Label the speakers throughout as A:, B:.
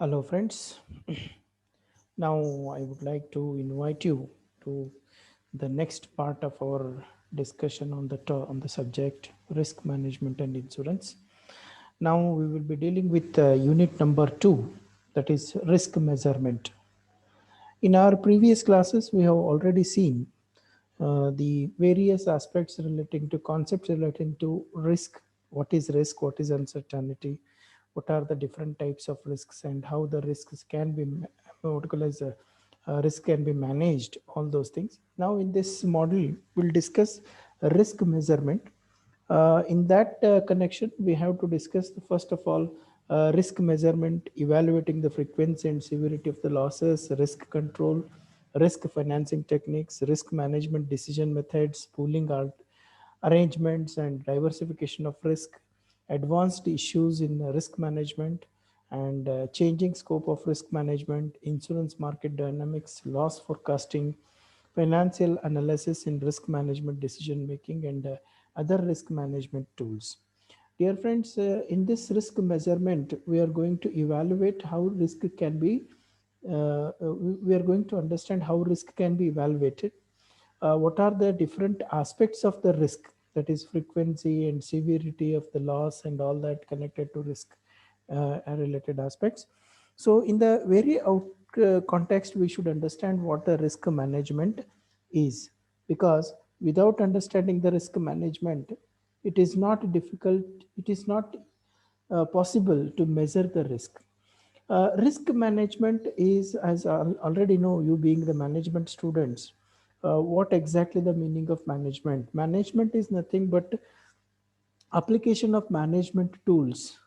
A: Hello, friends. Now, I would like to invite you to the next part of our discussion on on the subject risk management and insurance. Now, we will be dealing with unit number 2, that is risk measurement. In our previous classes, we have already seen the various aspects relating to concepts relating to risk, what is uncertainty, what are the different types of risks, and how the risks can be what call as risk can be managed, all those things. Now in this model we'll discuss risk measurement. In that connection, we have to discuss first of all risk measurement, evaluating the frequency and severity of the losses, risk control, risk financing techniques, risk management decision methods, pooling arrangements, and diversification of risk, advanced issues in risk management, and changing scope of risk management, insurance market dynamics, loss forecasting, financial analysis in risk management decision making, and other risk management tools. Dear friends, in this risk measurement, we are going to evaluate how risk can be, we are going to understand how risk can be evaluated. What are the different aspects of the risk, that is frequency and severity of the loss and all that connected to risk related aspects. So in the very out context, we should understand what the risk management is, because without understanding the risk management, it is not difficult, it is not possible to measure the risk. Risk management is, as I already know, you being the management students, what exactly the meaning of management. Management is nothing but application of management tools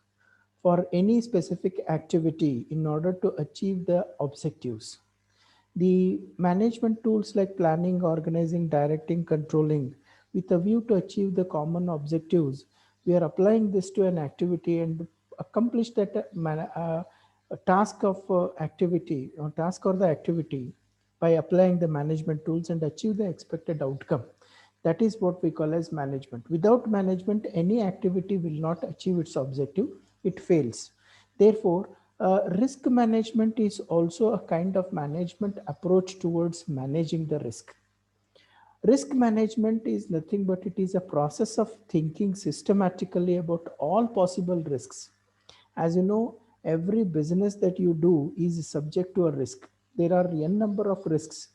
A: for any specific activity in order to achieve the objectives. The management tools like planning, organizing, directing, controlling, with a view to achieve the common objectives, we are applying this to an activity and accomplish that a task of activity or task or the activity by applying the management tools and achieve the expected outcome. That is what we call as management. Without management, any activity will not achieve its objective, it fails. Therefore, risk management is also a kind of management approach towards managing the risk. Risk management is nothing but it is a process of thinking systematically about all possible risks. As you know, every business that you do is subject to a risk. There are n number of risks.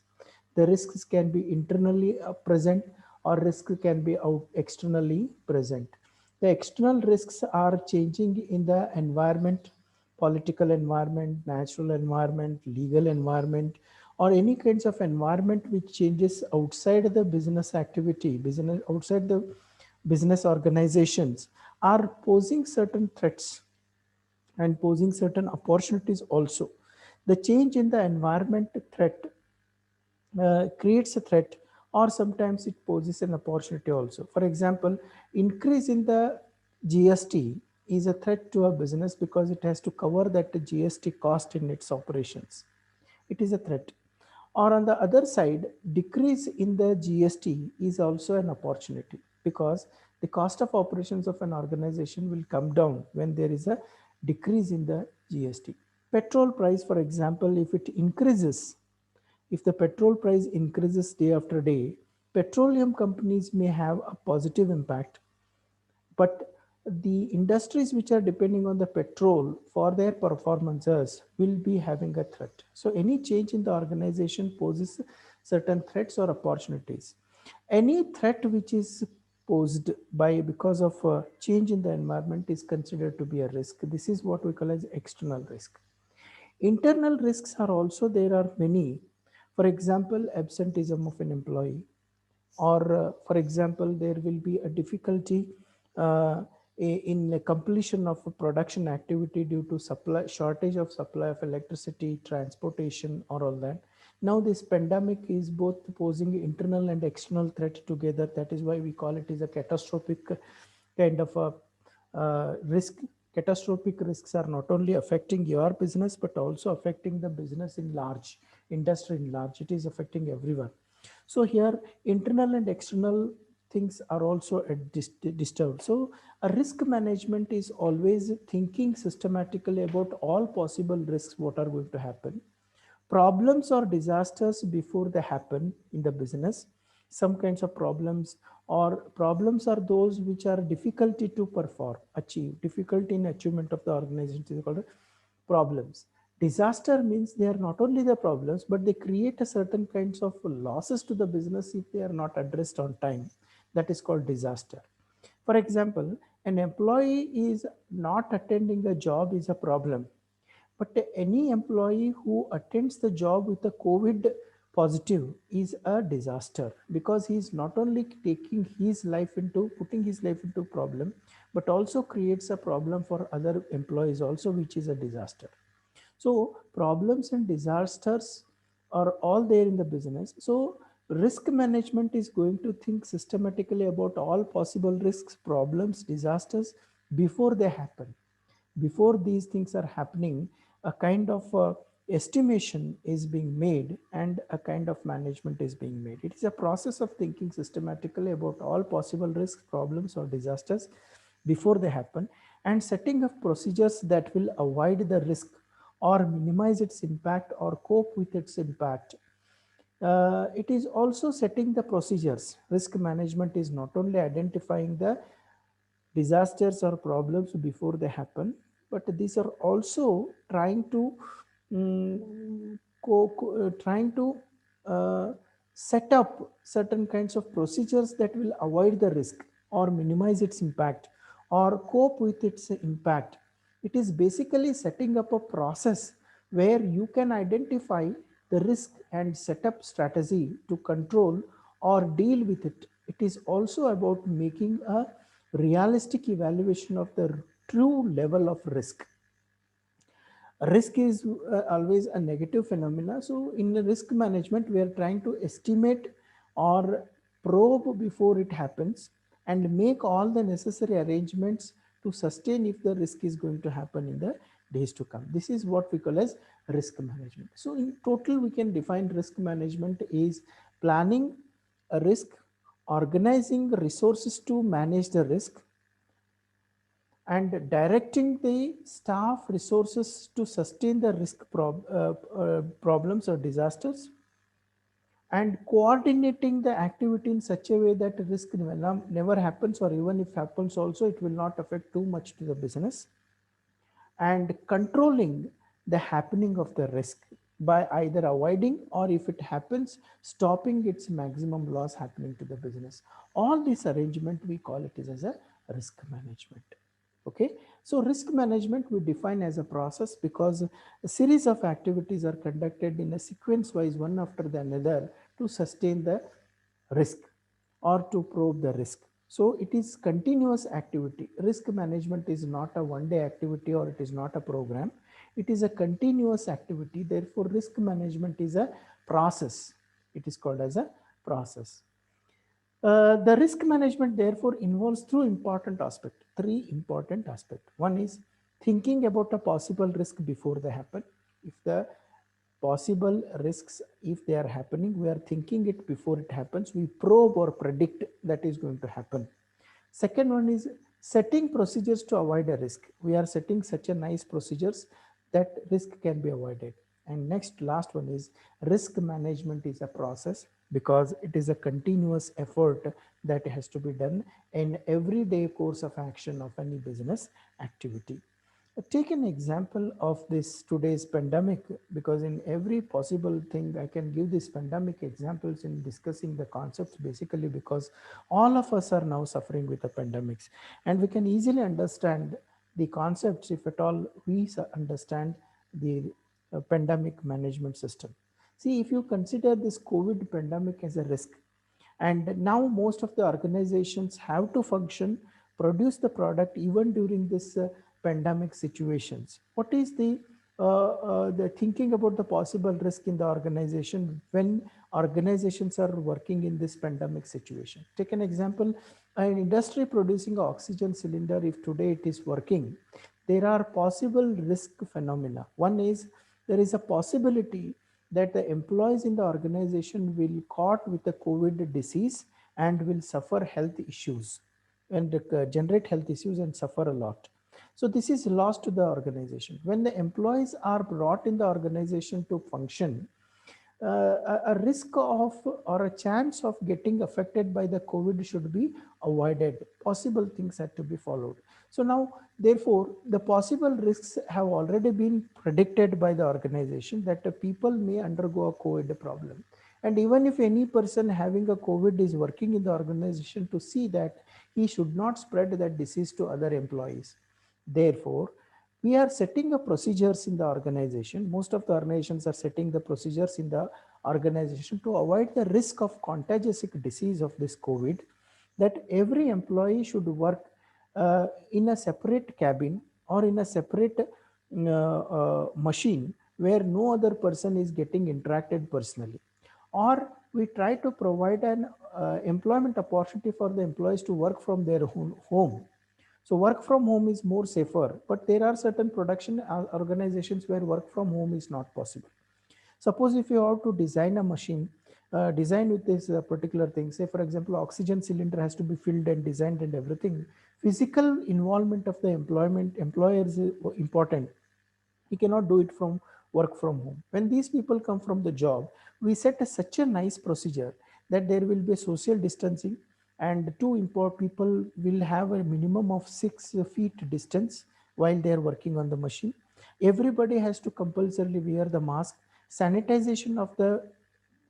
A: The risks can be internally present, or risk can be out externally present. The external risks are changing in the environment, political environment, natural environment, legal environment, or any kinds of environment which changes outside the business activity, business outside the business organizations, are posing certain threats and posing certain opportunities also. The change in the environment threat creates a threat, or sometimes it poses an opportunity also. For example, increase in the GST is a threat to a business because it has to cover that GST cost in its operations. It is a threat. Or on the other side, decrease in the GST is also an opportunity, because the cost of operations of an organization will come down when there is a decrease in the GST. Petrol price, for example, if it increases, if the petrol price increases day after day, petroleum companies may have a positive impact, but the industries which are depending on the petrol for their performances will be having a threat. So any change in the organization poses certain threats or opportunities. Any threat which is posed by because of a change in the environment is considered to be a risk. This is what we call as external risk. Internal risks are also, there are many. For example, absenteeism of an employee, or for example, there will be a difficulty uh, in the completion of a production activity due to supply shortage of supply of electricity, transportation, or all that. Now this pandemic is both posing internal and external threat together. That is why we call it is a catastrophic kind of a risk. Catastrophic risks are not only affecting your business but also affecting the business in large, industry in large. It is affecting everyone. So here, internal and external things are also disturbed. So a risk management is always thinking systematically about all possible risks what are going to happen, problems or disasters before they happen in the business. Some kinds of problems or problems are those which are difficulty to perform, achieve, difficulty in achievement of the organization is called problems. Disaster means they are not only the problems, but they create a certain kinds of losses to the business if they are not addressed on time. That is called disaster. For example, an employee is not attending a job is a problem, but any employee who attends the job with a COVID positive is a disaster, because he is not only taking his life into putting his life into problem, but also creates a problem for other employees also, which is a disaster. So problems and disasters are all there in the business. So risk management is going to think systematically about all possible risks, problems, disasters before they happen. Before these things are happening, a kind of estimation is being made and a kind of management is being made. It is a process of thinking systematically about all possible risks, problems, or disasters before they happen, and setting up procedures that will avoid the risk or minimize its impact or cope with its impact. It is also setting the procedures. Risk management is not only identifying the disasters or problems before they happen, but these are also trying to trying to uh, set up certain kinds of procedures that will avoid the risk or minimize its impact or cope with its impact. It is basically setting up a process where you can identify the risk and set up strategy to control or deal with it. It is also about making a realistic evaluation of the true level of risk. Risk is always a negative phenomena. So in the risk management, we are trying to estimate or probe before it happens and make all the necessary arrangements to sustain if the risk is going to happen in the days to come. This is what we call as risk management. So in total, we can define risk management is planning a risk, organizing resources to manage the risk, and directing the staff resources to sustain the risk problems or disasters, and coordinating the activity in such a way that risk never happens, or even if happens also it will not affect too much to the business, and controlling the happening of the risk by either avoiding, or if it happens, stopping its maximum loss happening to the business. All this arrangement we call it is as a risk management. Okay, so risk management we define as a process because a series of activities are conducted in a sequence wise, one after the another, to sustain the risk or to probe the risk. So it is continuous activity. Risk management is not a one-day activity or it is not a program. It is a continuous activity. Therefore, risk management is a process. It is called as a process. The risk management therefore involves three important aspects. One is thinking about a possible risk before they happen. If the possible risks, if they are happening, we are thinking it before it happens. We probe or predict that is going to happen. Second one is setting procedures to avoid a risk. We are setting such a nice procedures that risk can be avoided. And next, last one is risk management is a process because it is a continuous effort that has to be done in everyday course of action of any business activity. Take an example of this today's pandemic, because in every possible thing I can give this pandemic examples in discussing the concepts, basically because all of us are now suffering with the pandemics, and we can easily understand the concepts if at all we understand the pandemic management system. See, if you consider this COVID pandemic as a risk, and now most of the organizations have to function, produce the product even during this pandemic situations. What is the thinking about the possible risk in the organization when organizations are working in this pandemic situation? Take an example, an industry producing an oxygen cylinder, if today it is working, there are possible risk phenomena. One is there is a possibility that the employees in the organization will caught with the COVID disease and will suffer health issues and generate health issues and suffer a lot. So this is loss to the organization. When the employees are brought in the organization to function, a risk of or a chance of getting affected by the COVID should be avoided. Possible things had to be followed. So now, therefore, the possible risks have already been predicted by the organization that the people may undergo a COVID problem. And even if any person having a COVID is working in the organization to see that he should not spread that disease to other employees. Therefore, we are setting up procedures in the organization. Most of the organizations are setting the procedures in the organization to avoid the risk of contagious disease of this COVID, that every employee should work in a separate cabin or in a separate machine where no other person is getting interacted personally. Or we try to provide an employment opportunity for the employees to work from their home. So work from home is more safer, but there are certain production organizations where work from home is not possible. Suppose if you have to design a machine, design with this particular thing, say for example, oxygen cylinder has to be filled and designed and everything. Physical involvement of the employer is important. He cannot do it from work from home. When these people come from the job, we set such a nice procedure that there will be social distancing, and two import people will have a minimum of 6 feet distance while they are working on the machine. Everybody has to compulsorily wear the mask. Sanitization of the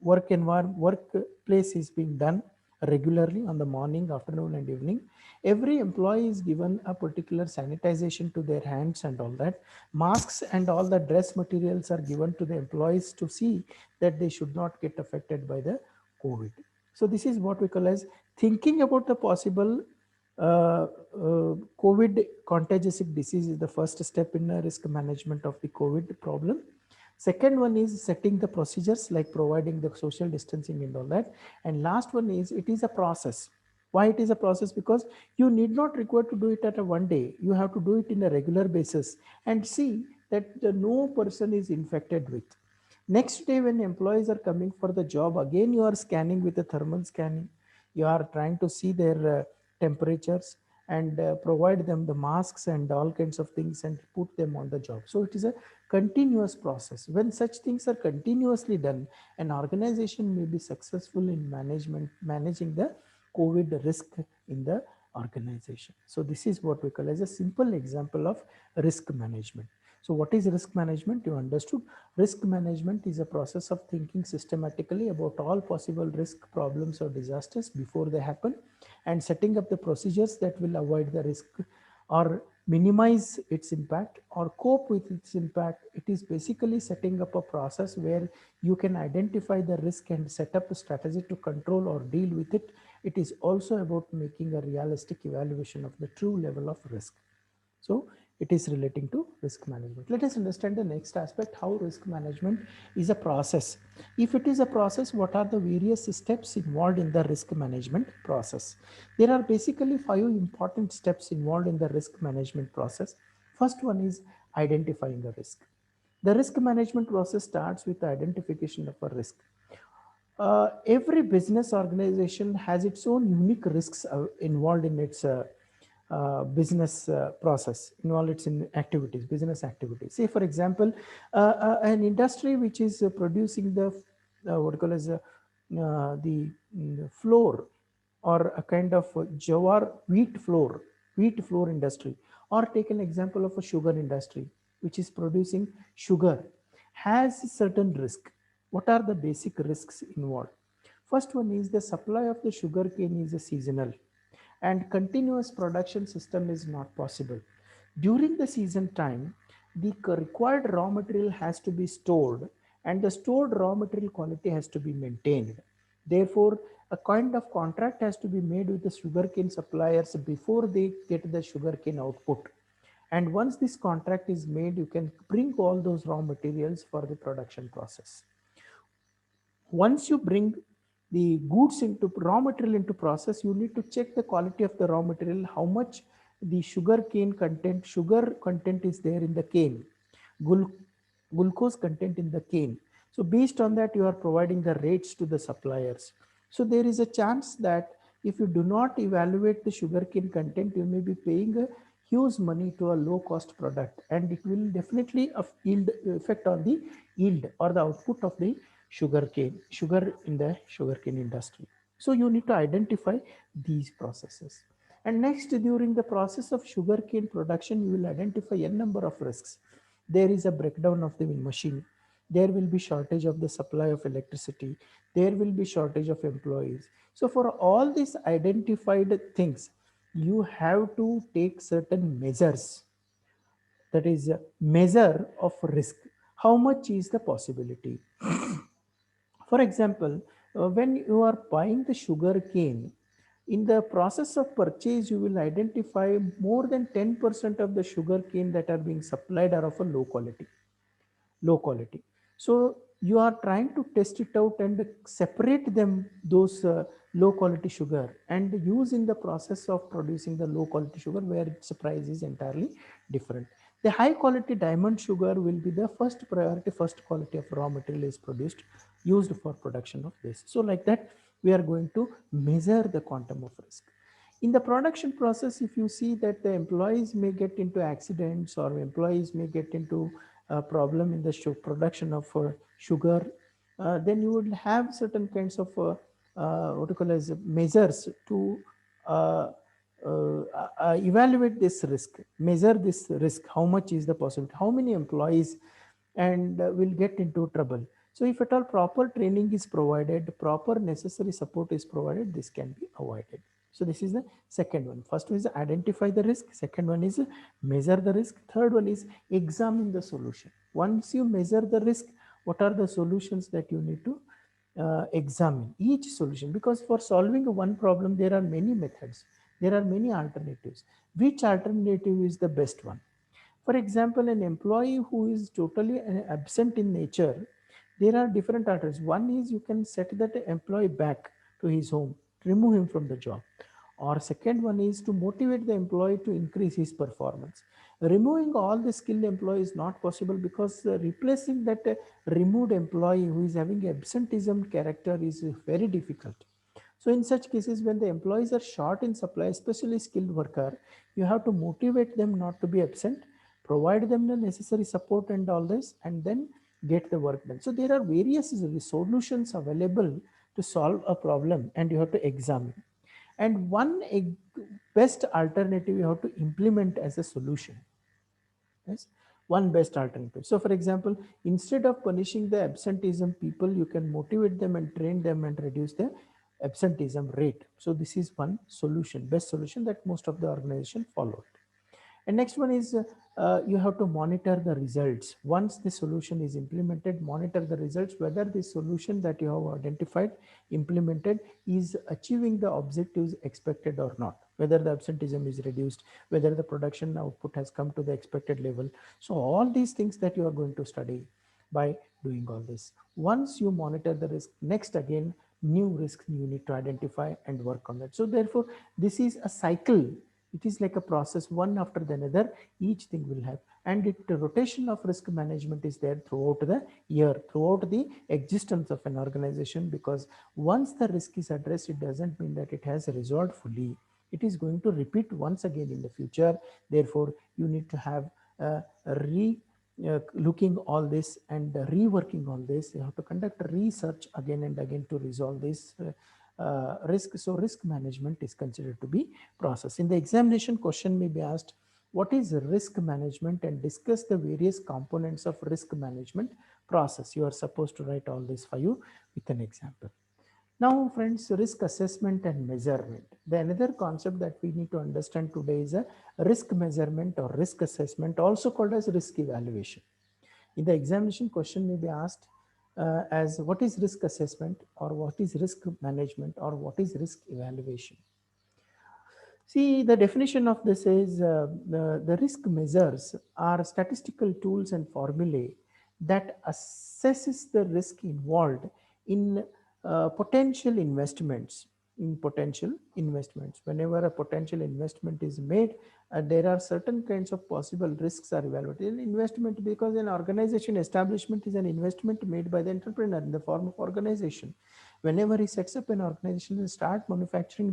A: workplace is being done regularly on the morning, afternoon, and evening. Every employee is given a particular sanitization to their hands and all that. Masks and all the dress materials are given to the employees to see that they should not get affected by the COVID. So this is what we call as thinking about the possible COVID contagious disease is the first step in risk management of the COVID problem. Second one is setting the procedures like providing the social distancing and all that. And last one is it is a process. Why it is a process? Because you need not require to do it at a one day. You have to do it in a regular basis and see that no person is infected with. Next day when employees are coming for the job, again you are scanning with a thermal scanning. You are trying to see their temperatures and provide them the masks and all kinds of things and put them on the job. So it is a continuous process. When such things are continuously done, an organization may be successful in managing the COVID risk in the organization. So this is what we call as a simple example of risk management. So what is risk management? You understood. Risk management is a process of thinking systematically about all possible risk, problems or disasters before they happen and setting up the procedures that will avoid the risk or minimize its impact or cope with its impact. It is basically setting up a process where you can identify the risk and set up a strategy to control or deal with it. It is also about making a realistic evaluation of the true level of risk. So it is relating to risk management. Let us understand the next aspect, how risk management is a process. If it is a process, what are the various steps involved in the risk management process? There are basically 5 important steps involved in the risk management process. First one is identifying a risk. The risk management process starts with the identification of a risk. Every business organization has its own unique risks involved in its business process, involved its in activities, business activities. Say, for example, an industry which is producing the what you call as the flour or a kind of jawar wheat flour industry, or take an example of a sugar industry which is producing sugar, has certain risk. What are the basic risks involved? First one is the supply of the sugar cane is a seasonal and continuous production system is not possible. During the season time, the required raw material has to be stored and the stored raw material quality has to be maintained. Therefore, a kind of contract has to be made with the sugarcane suppliers before they get the sugarcane output. And once this contract is made, you can bring all those raw materials for the production process. Once you bring the goods into raw material into process, you need to check the quality of the raw material, how much the sugar content is there in the cane, glucose content in the cane. So based on that, you are providing the rates to the suppliers. So there is a chance that if you do not evaluate the sugarcane content, you may be paying a huge money to a low cost product, and it will definitely yield effect on the yield or the output of the sugar in the sugarcane industry. So you need to identify these processes. And next, during the process of sugarcane production, you will identify a number of risks. There is a breakdown of the machine. There will be shortage of the supply of electricity. There will be shortage of employees. So for all these identified things, you have to take certain measures. That is a measure of risk. How much is the possibility? For example, when you are buying the sugar cane, in the process of purchase, you will identify more than 10% of the sugar cane that are being supplied are of a low quality. So you are trying to test it out and separate them, those low quality sugar, and use in the process of producing the low quality sugar where its price is entirely different. The high quality diamond sugar will be the first priority, first quality of raw material is produced, used for production of this. So like that, we are going to measure the quantum of risk. In the production process, if you see that the employees may get into accidents or employees may get into a problem in the production of sugar, then you would have certain kinds of what you call as measures to uh, evaluate this risk, measure this risk, how much is the possibility, how many employees and will get into trouble. So if at all proper training is provided, proper necessary support is provided, this can be avoided. So this is the second one. First one is identify the risk. Second one is measure the risk. Third one is examine the solution. Once you measure the risk, what are the solutions that you need to examine each solution? Because for solving one problem, there are many methods, there are many alternatives. Which alternative is the best one? For example, an employee who is totally absent in nature, there are different alternatives. One is you can set that employee back to his home, remove him from the job. Or second one is to motivate the employee to increase his performance. Removing all the skilled employee is not possible because replacing that removed employee who is having absenteeism character is very difficult. So in such cases, when the employees are short in supply, especially skilled worker, you have to motivate them not to be absent, provide them the necessary support and all this, and then get the work done. So there are various solutions available to solve a problem, and you have to examine. And one best alternative you have to implement as a solution. Yes, one best alternative. So for example, instead of punishing the absenteeism people, you can motivate them and train them and reduce the absenteeism rate. So this is one solution, best solution that most of the organization followed. And next one is you have to monitor the results. Once the solution is implemented, monitor the results, whether the solution that you have identified, implemented is achieving the objectives expected or not, whether the absenteeism is reduced, whether the production output has come to the expected level. So all these things that you are going to study by doing all this. Once you monitor the risk, next again, new risks you need to identify and work on that. So therefore, this is a cycle. It is like a process, one after the another, each thing will have. And the rotation of risk management is there throughout the year, throughout the existence of an organization, because once the risk is addressed, it doesn't mean that it has resolved fully. It is going to repeat once again in the future. Therefore, you need to have looking all this and reworking all this. You have to conduct research again and again to resolve this risk. So risk management is considered to be process. In the examination, question may be asked, what is risk management, and discuss the various components of risk management process. You are supposed to write all this for you with an example. Now, friends, risk assessment and measurement. The another concept that we need to understand today is a risk measurement or risk assessment, also called as risk evaluation. In the examination, question may be asked as what is risk assessment, or what is risk management, or what is risk evaluation. See, the definition of this is the risk measures are statistical tools and formulae that assesses the risk involved in potential investments. In potential investments, whenever a potential investment is made, there are certain kinds of possible risks are evaluated in investment, because an organization establishment is an investment made by the entrepreneur in the form of organization. Whenever he sets up an organization and start production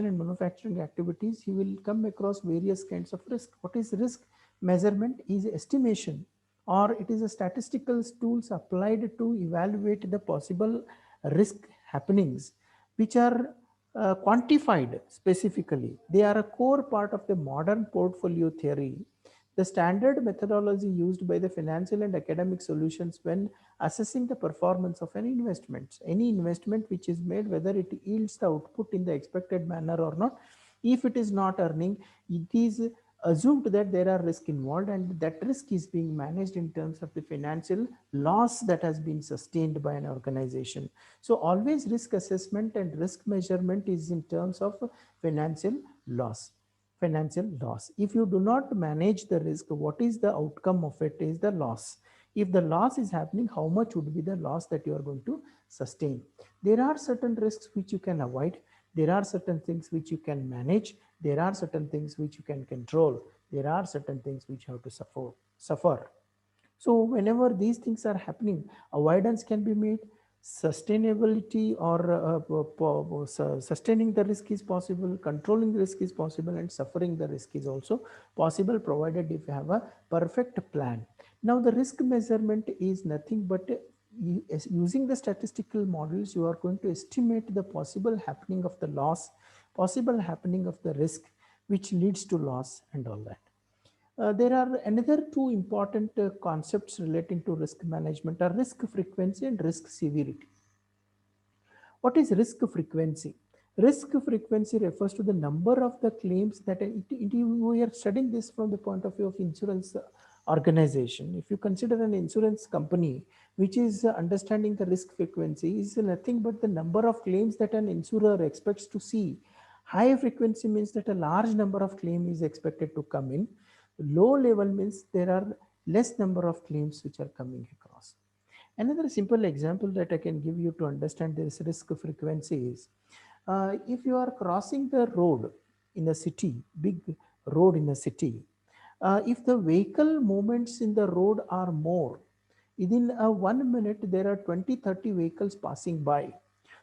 A: and manufacturing activities, he will come across various kinds of risk. What is risk? Measurement is estimation, or it is a statistical tools applied to evaluate the possible risk happenings, which are quantified specifically. They are a core part of the modern portfolio theory, the standard methodology used by the financial and academic solutions when assessing the performance of an investment. Any investment which is made, whether it yields the output in the expected manner or not, if it is not earning, it is assumed that there are risk involved, and that risk is being managed in terms of the financial loss that has been sustained by an organization. So always risk assessment and risk measurement is in terms of financial loss. Financial loss, if you do not manage the risk, what is the outcome of it? Is the loss. If the loss is happening, how much would be the loss that you are going to sustain? There are certain risks which you can avoid, there are certain things which you can manage, there are certain things which you can control, there are certain things which you have to suffer. So whenever these things are happening, avoidance can be made, sustainability or sustaining the risk is possible, controlling the risk is possible, and suffering the risk is also possible, provided if you have a perfect plan. Now the risk measurement is nothing but using the statistical models, you are going to estimate the possible happening of the loss, possible happening of the risk which leads to loss and all that. There are another two important concepts relating to risk management are risk frequency and risk severity. What is risk frequency? Risk frequency refers to the number of the claims that we are studying this from the point of view of insurance organization. If you consider an insurance company which is understanding the risk frequency, is nothing but the number of claims that an insurer expects to see. High frequency means that a large number of claims is expected to come in. Low level means there are less number of claims which are coming across. Another simple example that I can give you to understand this risk frequency is, if you are crossing the road in a city, big road in a city, if the vehicle movements in the road are more, within 1 minute there are 20-30 vehicles passing by.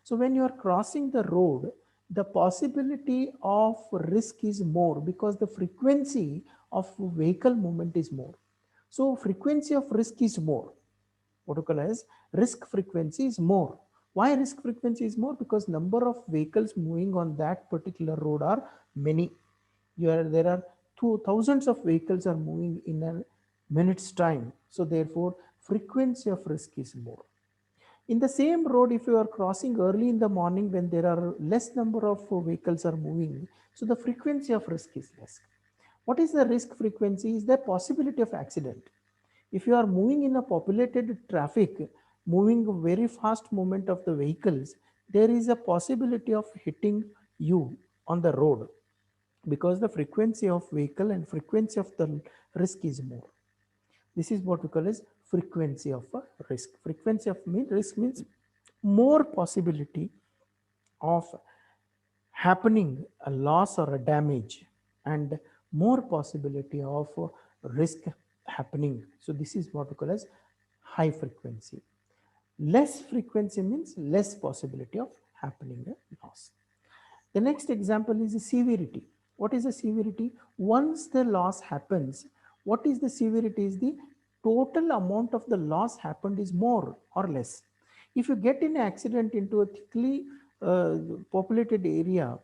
A: So when you are crossing the road, the possibility of risk is more because the frequency of vehicle movement is more. So frequency of risk is more. What you call as risk frequency is more. Why risk frequency is more? Because number of vehicles moving on that particular road are many. There are thousands of vehicles are moving in a minute's time. So therefore, frequency of risk is more. In the same road, if you are crossing early in the morning when there are less number of vehicles are moving, so the frequency of risk is less. What is the risk frequency? Is the possibility of accident. If you are moving in a populated traffic, moving very fast movement of the vehicles, there is a possibility of hitting you on the road because the frequency of vehicle and frequency of the risk is more. This is what we call as frequency of a risk. Frequency of risk means more possibility of happening a loss or a damage, and more possibility of risk happening. So this is what we call as high frequency. Less frequency means less possibility of happening a loss. The next example is the severity. What is the severity? Once the loss happens, what is the severity? Is the total amount of the loss happened is more or less. If you get in an accident into a thickly populated area,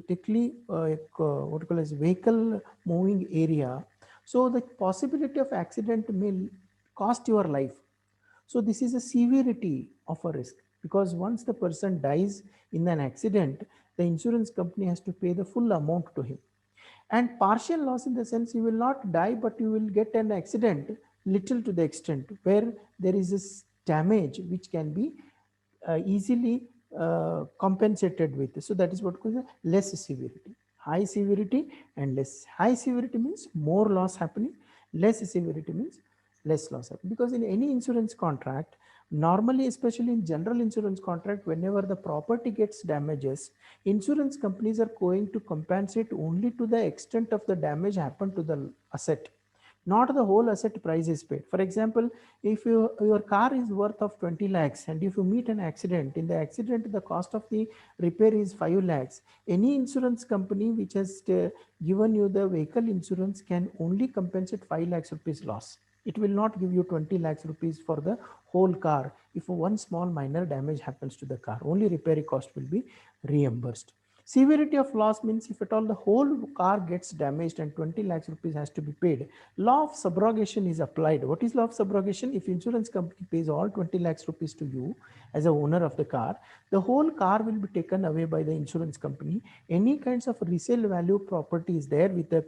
A: thickly what you call as vehicle moving area, so the possibility of accident may cost your life. So this is a severity of a risk, because once the person dies in an accident, the insurance company has to pay the full amount to him. And partial loss in the sense you will not die, but you will get an accident little to the extent where there is this damage which can be easily compensated with. So that is what we call less severity. High severity and less. High severity means more loss happening. Less severity means less loss happening. Because in any insurance contract, normally, especially in general insurance contract, whenever the property gets damages, insurance companies are going to compensate only to the extent of the damage happened to the asset. not the whole asset price is paid. For example, if your car is worth of 20 lakhs and if you meet an accident, in the accident the cost of the repair is 5 lakhs, any insurance company which has given you the vehicle insurance can only compensate 5 lakhs rupees loss. It will not give you 20 lakhs rupees for the whole car. If one small minor damage happens to the car, only repair cost will be reimbursed. Severity of loss means if at all the whole car gets damaged and 20 lakhs rupees has to be paid, law of subrogation is applied. What is law of subrogation? If insurance company pays all 20 lakhs rupees to you as a owner of the car, the whole car will be taken away by the insurance company. Any kinds of resale value property is there with the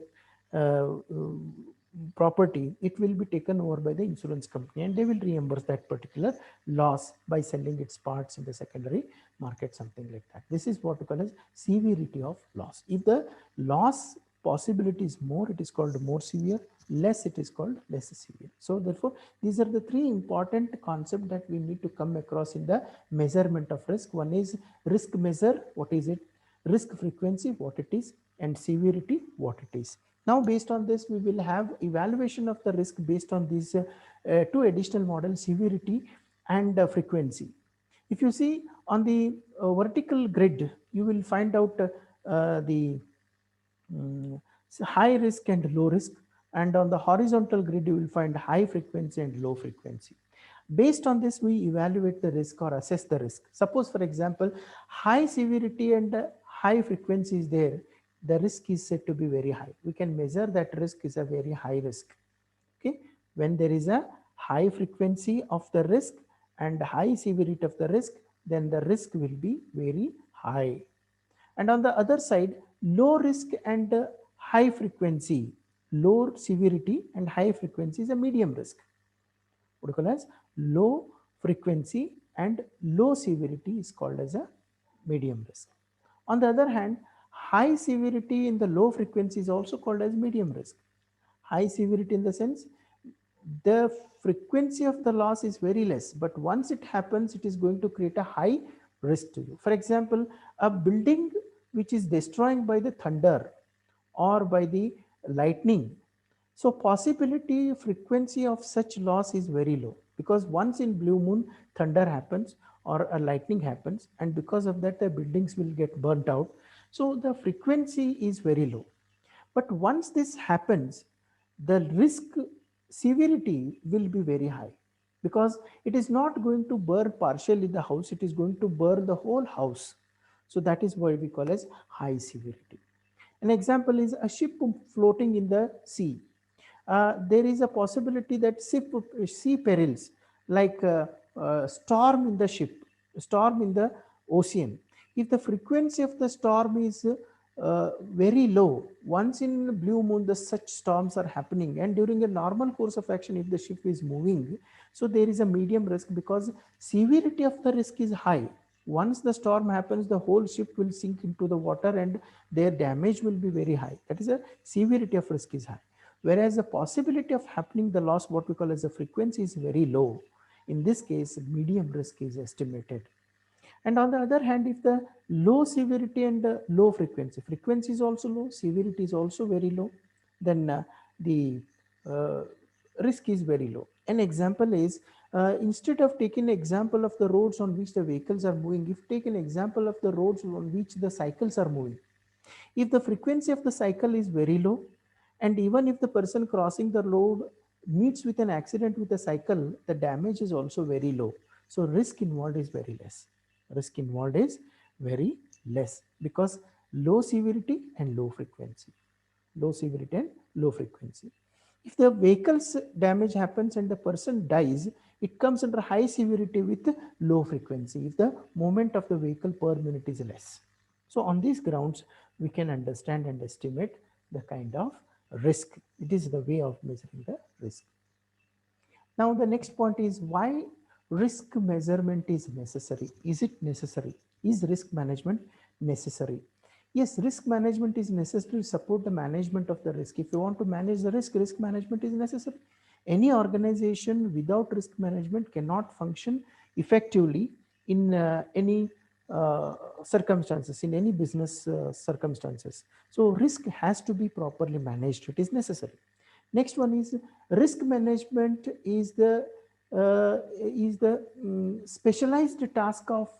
A: property, it will be taken over by the insurance company and they will reimburse that particular loss by selling its parts in the secondary market, something like that. This is what we call as severity of loss. If the loss possibility is more, it is called more severe. Less, it is called less severe. So therefore, these are the three important concepts that we need to come across in the measurement of risk. One is risk measure, what is it? Risk frequency, what it is, and severity, what it is. Now, based on this, we will have evaluation of the risk based on these two additional models, severity and frequency. If you see on the vertical grid, you will find out the high risk and low risk, and on the horizontal grid, you will find high frequency and low frequency. Based on this, we evaluate the risk or assess the risk. Suppose, for example, high severity and high frequency is there, the risk is said to be very high. We can measure that risk is a very high risk. Okay, when there is a high frequency of the risk and high severity of the risk, then the risk will be very high. And on the other side, low risk and high frequency, low severity and high frequency is a medium risk. What we call as low frequency and low severity is called as a medium risk. On the other hand, high severity in the low frequency is also called as medium risk. High severity in the sense the frequency of the loss is very less, but once it happens, it is going to create a high risk to you. For example, a building which is destroying by the thunder or by the lightning, so possibility frequency of such loss is very low, because once in blue moon thunder happens or a lightning happens, and because of that the buildings will get burnt out. So the frequency is very low. But once this happens, the risk severity will be very high, because it is not going to burn partially the house, it is going to burn the whole house. So that is what we call as high severity. An example is a ship floating in the sea. There is a possibility that sea perils like storm in the ship, storm in the ocean. If the frequency of the storm is very low, once in blue moon the such storms are happening, and during a normal course of action if the ship is moving, so there is a medium risk because severity of the risk is high. Once the storm happens, the whole ship will sink into the water and their damage will be very high. That is, a severity of risk is high. Whereas the possibility of happening the loss, what we call as the frequency, is very low. In this case, medium risk is estimated. And on the other hand, if the low severity and low frequency, frequency is also low, severity is also very low, then the uh, risk is very low. An example is, instead of taking example of the roads on which the vehicles are moving, if take an example of the roads on which the cycles are moving. If the frequency of the cycle is very low, and even if the person crossing the road meets with an accident with a cycle, the damage is also very low. So risk involved is very less. Risk involved is very less because low severity and low frequency. Low severity and low frequency. If the vehicle's damage happens and the person dies, it comes under high severity with low frequency if the movement of the vehicle per minute is less. So on these grounds, we can understand and estimate the kind of risk. It is the way of measuring the risk. Now the next point is why risk measurement is necessary. Is it necessary? Is risk management necessary? Yes, risk management is necessary to support the management of the risk. If you want to manage the risk, risk management is necessary. Any organization without risk management cannot function effectively in any circumstances, in any business circumstances. So risk has to be properly managed. It is necessary. Next one is risk management is the specialized task of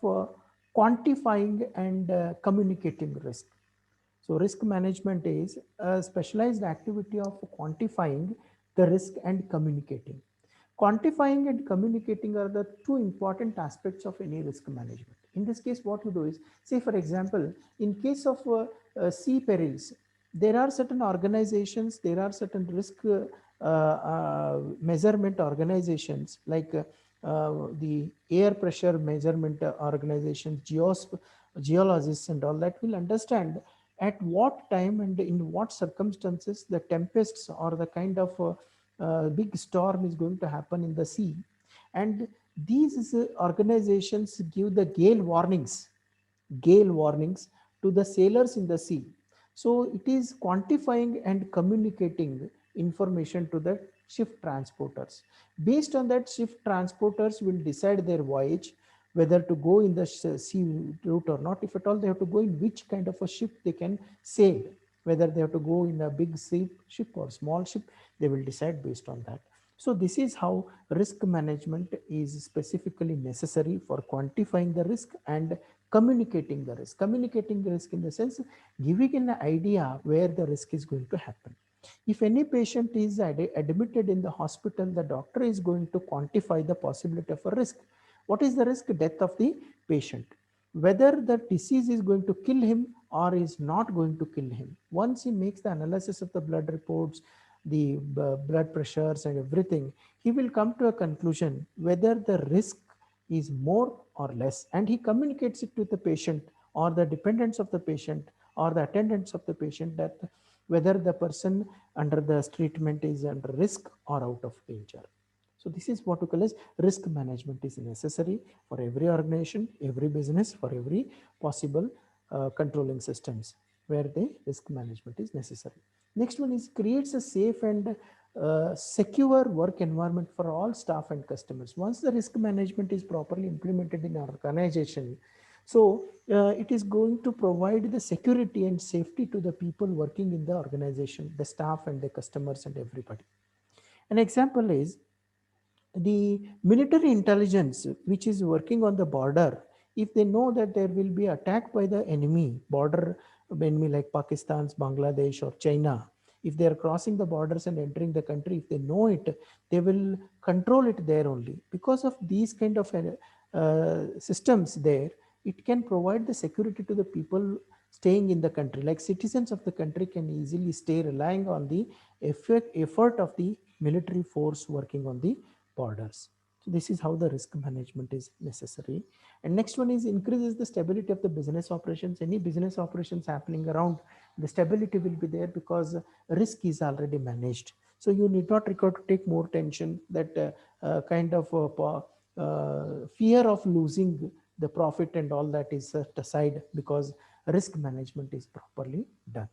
A: quantifying and communicating risk. So risk management is a specialized activity of quantifying the risk and communicating. Quantifying and communicating are the two important aspects of any risk management. In this case, what you do is, say for example, in case of sea perils, there are certain organizations, there are certain risk measurement organizations like the air pressure measurement organizations, geologists and all that will understand at what time and in what circumstances the tempests or the kind of big storm is going to happen in the sea. And these organizations give the gale warnings to the sailors in the sea. So it is quantifying and communicating information to the ship transporters. Based on that, ship transporters will decide their voyage, whether to go in the sea route or not. If at all they have to go, in which kind of a ship they can sail, whether they have to go in a big ship or small ship, they will decide based on that. So this is how risk management is specifically necessary for quantifying the risk and communicating the risk. Communicating the risk in the sense giving an idea where the risk is going to happen. If any patient is admitted in the hospital, the doctor is going to quantify the possibility of a risk. What is the risk? Death of the patient. Whether the disease is going to kill him or is not going to kill him. Once he makes the analysis of the blood reports, the blood pressures and everything, he will come to a conclusion whether the risk is more or less, and he communicates it to the patient or the dependents of the patient or the attendants of the patient, that whether the person under the treatment is under risk or out of danger. So this is what we call as risk management is necessary for every organization, every business, for every possible controlling systems where the risk management is necessary. Next one is creates a safe and secure work environment for all staff and customers. Once the risk management is properly implemented in our organization, so it is going to provide the security and safety to the people working in the organization, the staff and the customers and everybody. An example is the military intelligence, which is working on the border. If they know that there will be attack by the enemy, border enemy like Pakistan, Bangladesh or China, if they are crossing the borders and entering the country, if they know it, they will control it there only. Because of these kind of systems there, it can provide the security to the people staying in the country. Like citizens of the country can easily stay relying on the effort of the military force working on the borders. So this is how the risk management is necessary. And next one is increases the stability of the business operations. Any business operations happening around, the stability will be there because risk is already managed. So you need not require to take more tension, that kind of fear of losing the profit and all that is set aside because risk management is properly done.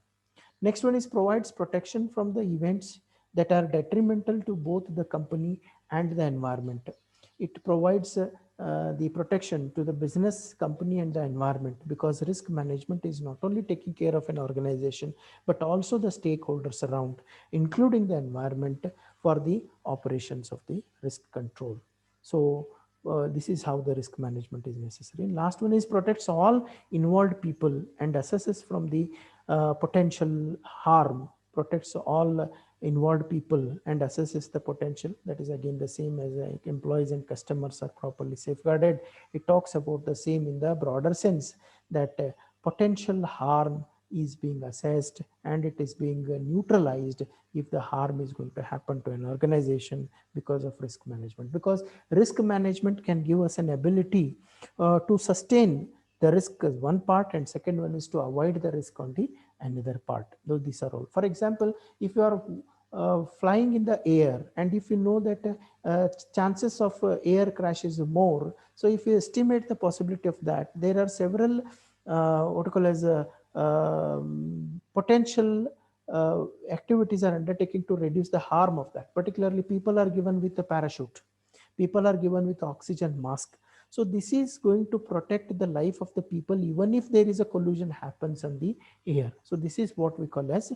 A: Next one is provides protection from the events that are detrimental to both the company and the environment. It provides the protection to the business, company and the environment, because risk management is not only taking care of an organization, but also the stakeholders around, including the environment for the operations of the risk control. So this is how the risk management is necessary. Last one is protects all involved people and assesses from the potential harm, protects all involved people and assesses the potential. That is again the same as employees and customers are properly safeguarded. It talks about the same in the broader sense, that potential harm is being assessed and it is being neutralized if the harm is going to happen to an organization because of risk management. Because risk management can give us an ability to sustain the risk is one part, and second one is to avoid the risk on the another part. Though these are all. For example, if you are flying in the air and if you know that chances of air crash is more, so if you estimate the possibility of that, there are several what you call as potential activities are undertaken to reduce the harm of that. Particularly, people are given with a parachute, people are given with oxygen mask. So this is going to protect the life of the people even if there is a collision happens on the air. So this is what we call as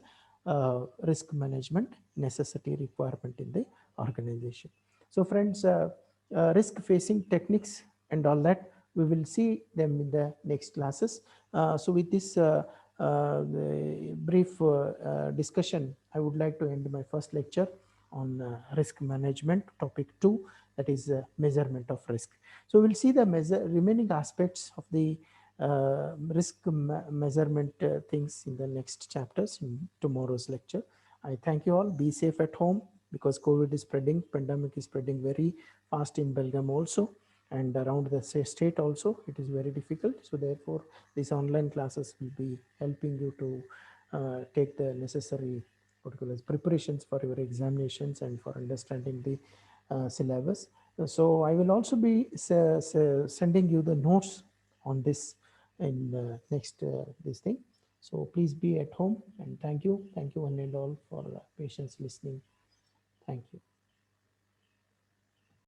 A: risk management necessity requirement in the organization. So friends, risk facing techniques and all that, we will see them in the next classes. So with this brief discussion, I would like to end my first lecture on risk management, topic 2, that is measurement of risk. So we'll see the remaining aspects of the risk measurement things in the next chapters in tomorrow's lecture. I thank you all. Be safe at home because COVID is spreading, pandemic is spreading very fast in Belgium also, and around the state also. It is very difficult. So therefore, these online classes will be helping you to take the necessary particular preparations for your examinations and for understanding the syllabus. So I will also be sending you the notes on this in next this thing. So please be at home, and thank you one and all for patience listening. Thank you.